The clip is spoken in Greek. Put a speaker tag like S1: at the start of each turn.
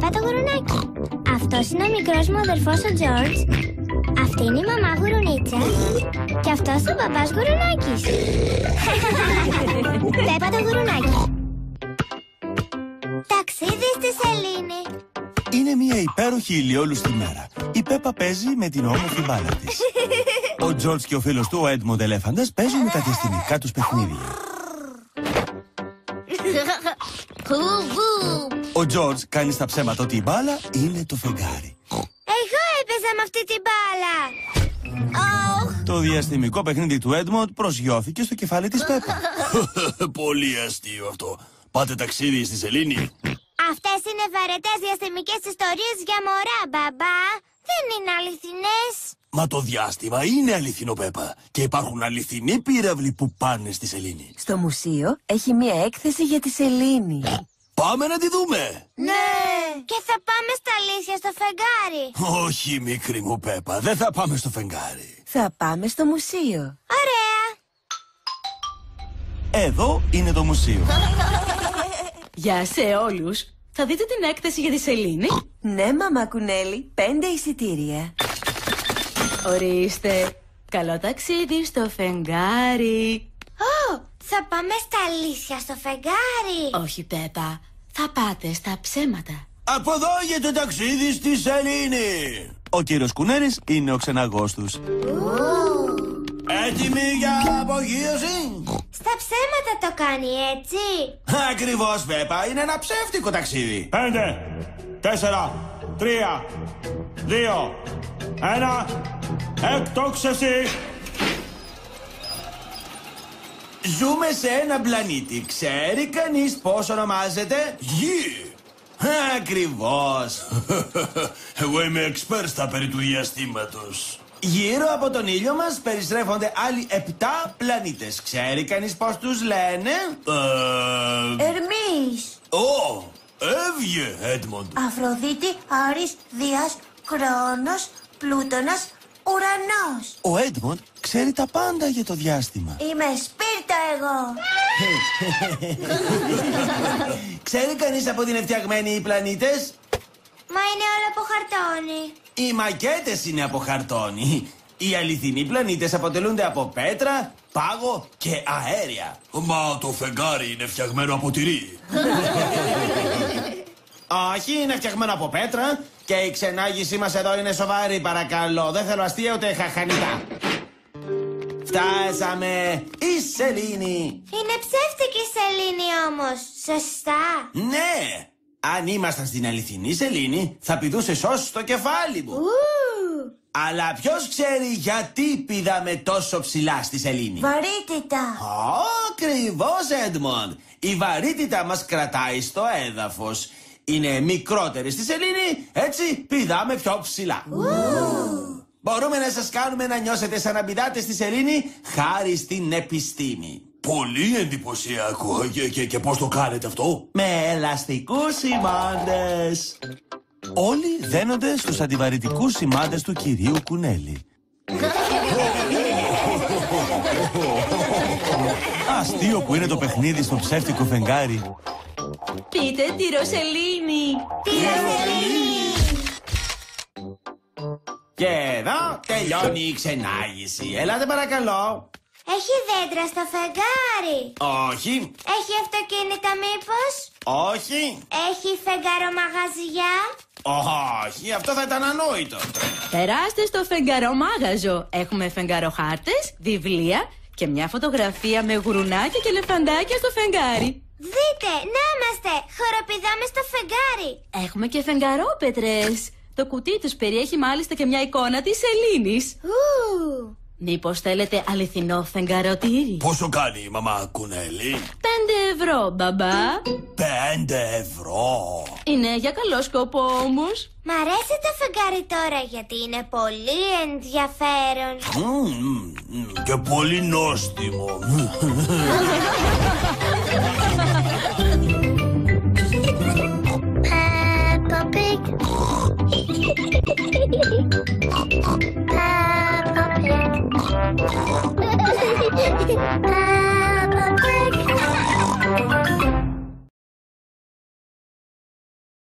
S1: Πέπα το γουρουνάκι. Αυτός είναι ο μικρός μου αδερφός ο Τζόρτζ. Αυτή είναι η μαμά γουρουνίτσα. Και αυτός ο παπάς γουρουνάκης. Πέπα το γουρουνάκι. Ταξίδι στη σελήνη.
S2: Είναι μια υπέροχη ηλιόλουστη μέρα. Η Πέπα παίζει με την όμορφη μπάλα της. Ο Τζόρτζ και ο φίλος του, ο Έντμοντ Ελέφαντας, παίζουν με τα διαστημικά τους παιχνίδια. Ο Τζόρτζ κάνει στα ψέματα ότι η μπάλα είναι το φεγγάρι.
S1: Εγώ έπαιζα με αυτή την μπάλα.
S2: Το διαστημικό παιχνίδι του Έντμοντ προσγειώθηκε στο κεφάλι της Πέπα.
S3: Πολύ αστείο αυτό. Πάτε ταξίδι στη σελήνη.
S1: Αυτές είναι βαρετές διαστημικές ιστορίες για μωρά, μπαμπά. Δεν είναι αληθινές.
S3: Μα το διάστημα είναι αληθινό, Πέπα. Και υπάρχουν αληθινοί πύραυλοι που πάνε στη σελήνη.
S4: Στο μουσείο έχει μία έκθεση για τη σελήνη.
S3: Πάμε να τη δούμε.
S1: Ναι. Και θα πάμε στα αλήθεια στο φεγγάρι.
S3: Όχι, μικρή μου Πέπα, δεν θα πάμε στο φεγγάρι.
S4: Θα πάμε στο μουσείο.
S1: Ωραία.
S2: Εδώ είναι το μουσείο.
S5: Γεια σε όλους. Θα δείτε την έκθεση για τη σελήνη.
S4: Ναι, μαμά Κουνέλη, 5 εισιτήρια.
S5: Ορίστε. Καλό ταξίδι στο φεγγάρι.
S1: Θα πάμε στα αλήθεια στο φεγγάρι.
S5: Όχι, Πέπα. Θα πάτε στα ψέματα.
S3: Από εδώ για το ταξίδι στη σελήνη.
S2: Ο κύριος Κουνέρης είναι ο ξεναγός τους.
S3: Έτοιμοι για απογείωση?
S1: Στα ψέματα το κάνει, έτσι.
S3: Ακριβώς, Πέπα, είναι ένα ψεύτικο ταξίδι.
S2: 5, 4, 3, 2, 1, εκτόξευση.
S3: Ζούμε σε ένα πλανήτη. Ξέρει κανείς πώς ονομάζεται? Γη. Ακριβώς. Εγώ είμαι εξπέρ στα περί του διαστήματος. Γύρω από τον ήλιο μας περιστρέφονται άλλοι 7 πλανήτες. Ξέρει κανείς πώς τους λένε?
S1: Ερμής.
S3: Έβγε, Έντμοντ.
S1: Αφροδίτη, Άρης, Δίας, Κρόνος, Πλούτονας, Ουρανός.
S2: Ο Έντμοντ ξέρει τα πάντα για το διάστημα.
S1: Είμαι Σπίρτα εγώ.
S3: Ξέρει κανείς από τι είναι φτιαγμένοι οι πλανήτες?
S1: Μα είναι όλα από χαρτόνι.
S3: Οι μακέτες είναι από χαρτόνι. Οι αληθινοί πλανήτες αποτελούνται από πέτρα, πάγο και αέρια. Μα το φεγγάρι είναι φτιαγμένο από τυρί. Όχι, είναι φτιαγμένο από πέτρα και η ξενάγησή μας εδώ είναι σοβαρή, παρακαλώ. Δεν θέλω αστεία ούτε χαχανιτά. Φτάσαμε! Η σελήνη!
S1: Είναι ψεύτικη η σελήνη όμως, σωστά?
S3: Ναι! Αν ήμασταν στην αληθινή σελήνη, θα πηδούσε σως στο κεφάλι μου. Αλλά ποιος ξέρει γιατί πηδάμε τόσο ψηλά στη σελήνη?
S1: Βαρύτητα.
S3: Ακριβώς, Έντμοντ. Η βαρύτητα μας κρατάει στο έδαφος. Είναι μικρότερη στη σελήνη, έτσι πηδάμε πιο ψηλά. Μπορούμε να σας κάνουμε να νιώσετε σαν να πηδάτε στη σελήνη χάρη στην επιστήμη. Πολύ εντυπωσιακό. Και πώς το κάνετε αυτό? Με ελαστικούς σημάδες.
S2: Όλοι δένονται στους αντιβαρυτικούς σημάδες του κυρίου Κουνέλη. Αστείο που είναι το παιχνίδι στο ψεύτικο φεγγάρι.
S5: Πείτε τη Ροσελίνη.
S1: Τη Ροσελίνη.
S3: Και εδώ τελειώνει η ξενάγηση. Ελάτε παρακαλώ.
S1: Έχει δέντρα στο φεγγάρι.
S3: Όχι.
S1: Έχει αυτοκίνητα μήπως?
S3: Όχι.
S1: Έχει φεγγαρομαγαζιά?
S3: Όχι, αυτό θα ήταν ανόητο.
S5: Περάστε στο φεγγαρομάγαζο. Έχουμε φεγγαροχάρτες, βιβλία και μια φωτογραφία με γουρουνάκια και ελεφαντάκια στο φεγγάρι.
S1: Δείτε, να είμαστε. Χοροπηδάμε στο φεγγάρι.
S5: Έχουμε και φεγγαρόπετρες. Το κουτί τους περιέχει μάλιστα και μια εικόνα της σελήνης. Μήπως θέλετε αληθινό φεγγαροτήρι?
S3: Πόσο κάνει η μαμά Κουνέλη?
S5: 5 ευρώ, μπαμπά.
S3: 5 ευρώ.
S5: Είναι για καλό σκοπό όμως.
S1: Μ' αρέσει το φεγγάρι τώρα γιατί είναι πολύ ενδιαφέρον.
S3: Και πολύ νόστιμο.